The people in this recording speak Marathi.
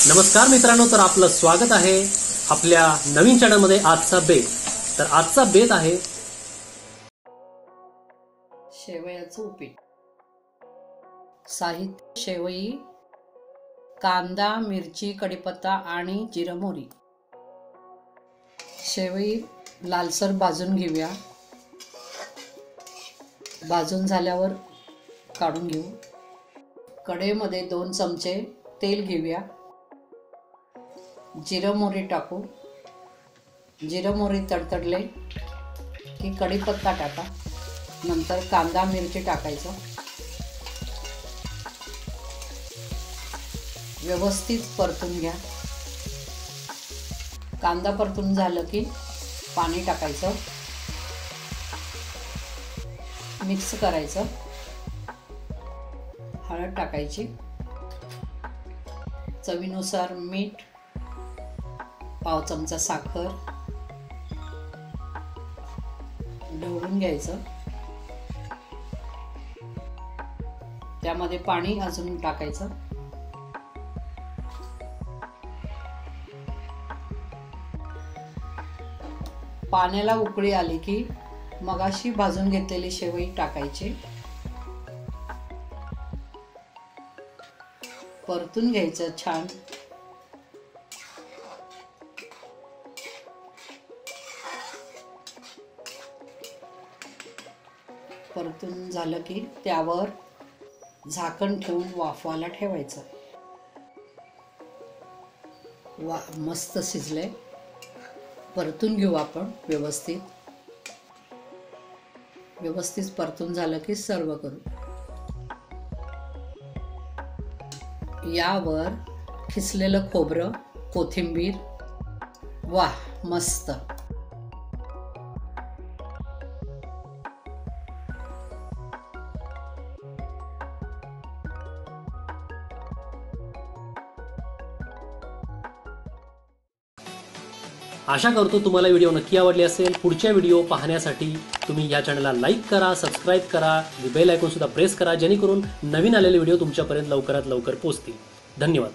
नमस्कार मित्रांनो, तर आपलं स्वागत आहे आपल्या नवीन चॅनलमध्ये आजचा बेत। तर आजचा बेत आहे शेवयाचं उपीट। साहित्य: शेवई, कांदा, मिरची, कढीपत्ता आणि जिरं मोहरी। शेवई लालसर भाजून घेऊया। भाजून झाल्यावर काढून घेऊ। कढईमध्ये 2 चमचे तेल घेऊया। जिरं मोहरी टाकू। जिरं मोहरी तडतडले की कढीपत्ता टाका। नंतर कांदा मिरची टाकायचं। व्यवस्थित परतून घ्या। कांदा परतून झालं की पाणी टाकायचं, मिक्स करायचं। हळद टाकायची, चवीनुसार मीठ, पाव चमचा साखर, ढवळून घ्यायचं। त्यामध्ये पाणी अजून टाकायचं। पाण्याला उकळी आली की मगाशी भाजून घेतलेली शेवई टाकायची। परतून घ्यायचं छान। परतून झालं की त्यावर झाकण ठेवून वाफवायला ठेवायचं। मस्त शिजले। परतून घेऊ आपण व्यवस्थित परतून झालं की सर्व करू। यावर खिसलेलं खोबरं, कोथिंबीर। वाह, मस्त। आशा करतो तुम्हाला व्हिडिओ नक्की आवडली असेल। पुढच्या व्हिडिओ पाहण्यासाठी तुम्ही या चॅनलला लाईक करा, सबस्क्राइब करा, बेल आयकॉन सुद्धा प्रेस करा, जेणेकरून नवीन आलेले व्हिडिओ तुमच्यापर्यंत लवकरात लवकर पोहोचतील। धन्यवाद।